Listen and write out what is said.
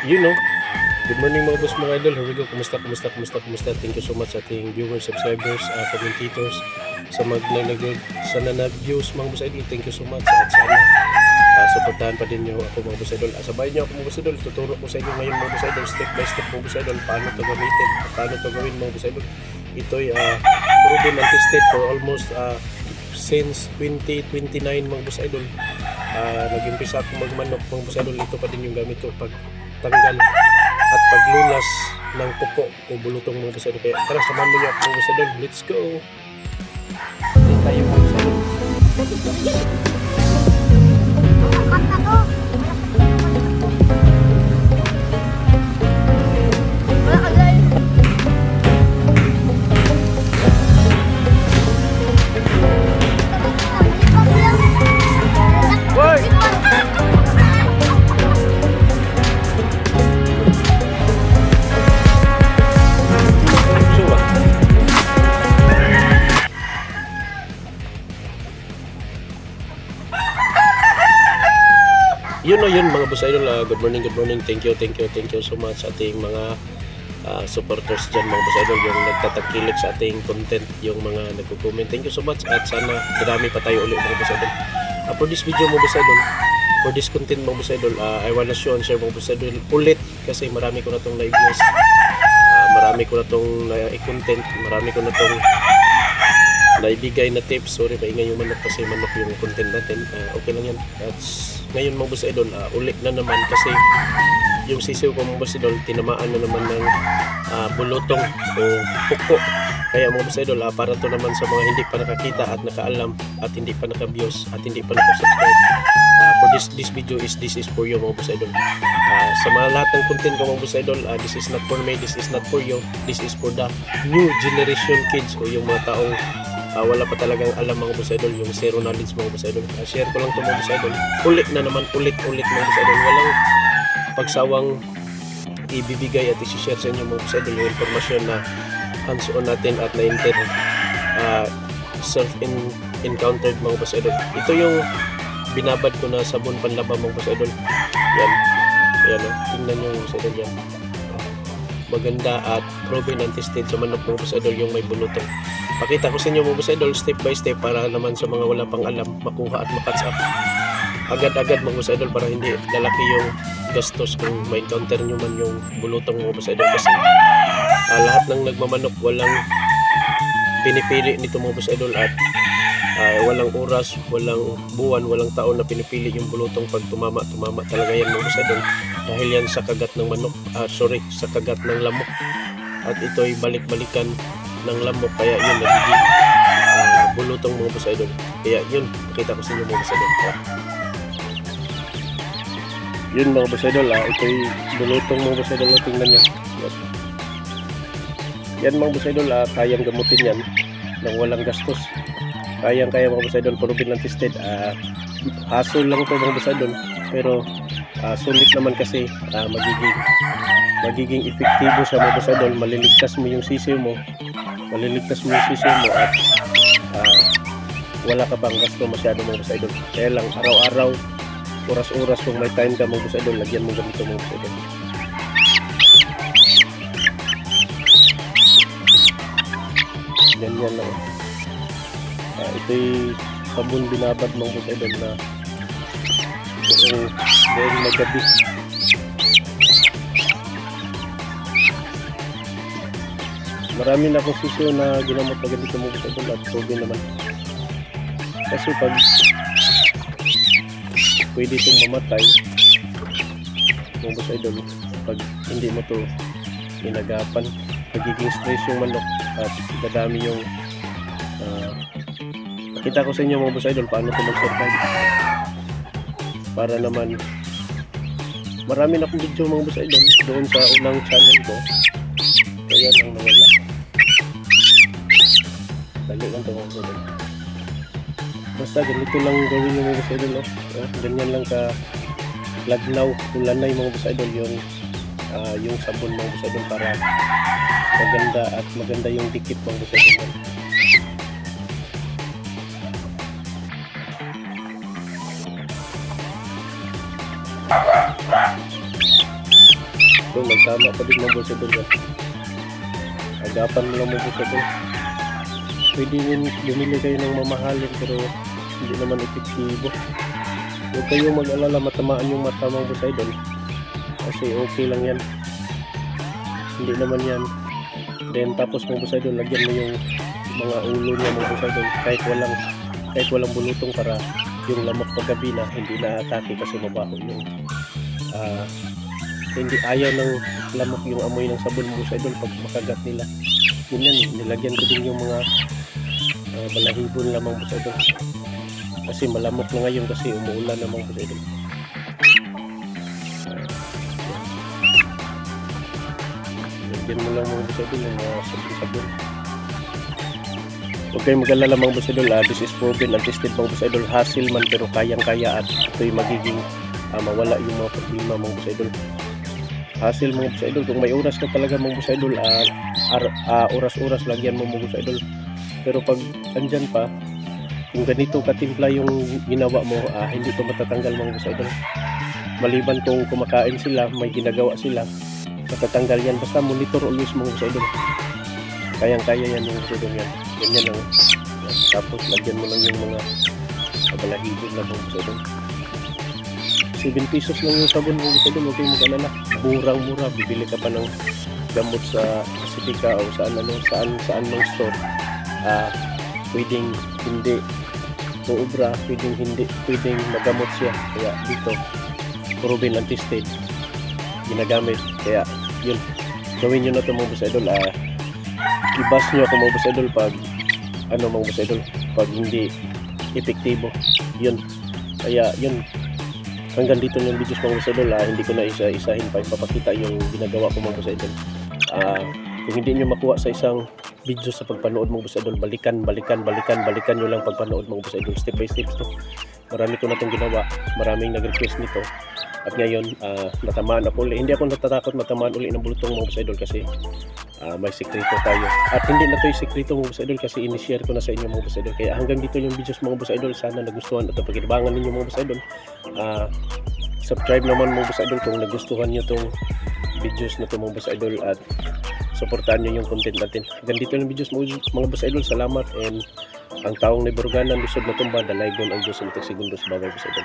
you know, good morning mga boss mga idol. Here we go. Kumusta? Thank you so much sa ating viewers, subscribers, commentators, sa nag-views mga boss idol. Thank you so much at sana suportahan pa din nyo ako mga boss idol. Sabayan nyo ako mga boss idol. Tuturo ko sa inyo ngayon mga boss idol, step by step mga boss idol, paano to gamitin, paano to gawin mga boss idol. Ito'y proven and tested for almost since 2029 mga boss idol. Nag-umpisa ako magmanok mga boss idol. Ito pa din yung gamit ko pag tanggal at paglulas ng kuko o bulutong mga boss idol. Kaya tara, samahan mo niyo ako mga boss idol. Let's go! Tayo mga boss idol. Yun mga boss idol, good morning, thank you so much sa ating mga supporters dyan mga boss idol, yung nagtatagkilik sa ating content, yung mga nagko-comment, thank you so much at sana marami pa tayo ulit mga boss idol. For this video mga boss idol, for this content mga boss idol, I wanna show and share mga boss idol ulit kasi marami ko na tong live views, marami ko na tong i-content, marami ko na tong naibigay na tips. Sorry, maingay yung manok kasi manok yung content natin. Okay lang yan. At ngayon mga boss idol, ulit na naman kasi yung sisiw ko mga boss idol, tinamaan na naman ng bulutong o puko. Kaya mga boss idol, para to naman sa mga hindi pa nakakita at nakaalam at hindi pa naka-views at hindi pa naka-subscribe. For this video this is for you mga boss idol. Sa mga lahat ng content ko mga boss idol, this is not for me, this is not for you, this is for the new generation kids o yung mga taong wala pa talagang alam mga boss idol, yung zero knowledge mga boss idol. Share ko lang ito mga boss idol, ulit na naman, ulit mga boss idol. Walang pagsawang ibibigay at isi-share sa inyo mga boss idol yung informasyon na hands-on natin at self-encountered mga boss idol. Ito yung binabad ko na sabon panlaba mga boss idol. Yan tingnan nyo mga boss idol yan. Maganda at proven and tested sa manok mga boss idol yung may bulutong. Pakita ko sa inyo mga boss idol step by step para naman sa mga wala pang alam makuha at makatch up agad-agad mga boss idol para hindi lalaki yung gastos kung ma-encounter nyo man yung bulutong mga boss idol. Kasi lahat ng nagmamanok walang pinipili nito mga boss idol at walang oras, walang buwan, walang taon na pinipili yung bulutong. Pag tumama talaga yan mga boss idol dahil yan sa kagat ng manok, sa kagat ng lamok at ito'y balik-balikan ng lamok, kaya yun nagiging bulutong mga boss idol. Kaya yun, nakita ko sa inyo mga boss idol. Yun mga boss idol, ito'y bulutong mga boss idol na tingnan nyo. Yan mga boss idol, kayang gamutin yan nang walang gastos. Kaya mga boss idol, proven and tested. Hassle lang ito mga boss idol, pero sulit naman kasi magiging epektibo sa mga boss idol. Maliligtas mo yung sisiw mo at wala ka bang gasto masyado mga boss idol. Kaya lang araw-araw, oras-oras kung may time ka mga boss idol, lagyan mo ganito mga boss idol. Ganyan lang. Ito'y sabon binabad mga boss idol na dahil magabi. Marami na akong sisiyo na ginamot na ganito mga boss idol at proven naman. Kasi pag pwede itong mamatay mga boss idol pag hindi mo to ginagapan, magiging stress yung manok at dadami yung nakita ko sa inyo mga boss idol paano ito mag-survive. Para naman marami na akong video mga boss idol doon sa unang channel ko, kaya lang nawala. Dali lang ito mga boss idol. Basta ganito lang gawin yung mga boss idol, no? Ganyan lang ka lagnaw, kulanay mga boss idol yung sabon mga boss idol para maganda yung dikit mga boss idol. Kung nagtama pa din mga boss idol yan. Agapan mo lang mga boss idol. Pwede rin bumili kayo ng mamahalin pero hindi naman epektibo. Huwag kayong mag-alala matamaan yung mata mga boss idol. Kasi okay lang yan. Hindi naman yan. Then tapos mga boss idol, lagyan mo yung mga ulo niya mga boss idol kahit walang bulutong para yung lamok paggabi na hindi na-atake kasi mabaho yung hindi ayaw ng lamok yung amoy ng sabon mga boss idol pag makagat nila. Yun yan, nilagyan ko din yung mga balahibon lamang boss idol kasi malamok na ngayon kasi umuulan namang boss idol. Lagyan mo lang mga boss idol yung sabon. Huwag kayong mag-alala mga boss idol, this is proven and tested mga boss idol. Hassle man pero kayang-kaya at ito'y magiging mawala yung mga problema mga boss idol. Hassle mga boss idol, kung may oras ka talaga mga boss idol, oras-oras lagyan mo mga boss idol. Pero pag andyan pa, kung ganito katimpla yung ginawa mo, hindi to matatanggal mga boss idol. Maliban kung kumakain sila, may ginagawa sila, matatanggal yan. Basta monitor always mga boss idol. Kayang-kaya yan mga boss idol yan. Ganyan lang. Tapos lagyan mo lang yung mga balahibon na mga boss idol. 7 pesos lang yung sabon mga boss idol. Huwag kayong mag-alala. Murang-mura. Bibili ka pa ng gamot sa Pacifica o saan ng store. Pwedeng hindi uubra, pwedeng magamot siya. Kaya dito proven and tested ginagamit. Kaya yun, gawin nyo na ito mga boss idol. I-bash nyo ako mga boss idol pag mga boss idol pag hindi epektibo. Yun, kaya yun, hanggang dito yung videos mga boss idol. Hindi ko na isa-isahin pa ipapakita yung ginagawa ko mga boss idol. Kung hindi nyo makuha sa isang video sa pagpanood mga boss idol, balikan nyo lang pagpanood mga boss idol, step by step to. Marami ko na itong ginawa, maraming nag-request nito at ngayon natamaan ako uli. Hindi ako natatakot matamaan uli ng bulutong mga boss idol kasi may sekreto tayo at hindi na ito yung sekreto mga boss idol kasi in-share ko na sa inyo mga boss idol. Kaya hanggang dito yung videos mga boss idol, sana nagustuhan at napakinabangan ninyo mga boss idol. Subscribe naman mga boss idol kung nagustuhan nyo itong videos na ito mga boss idol at supportahan nyo yung content natin. Hanggang dito yung videos mga boss idol. Salamat, and ang taong naiburuganan, lusod na tumba, dalaygon ang Diyos sa matag segundos. Bye bye boss idol.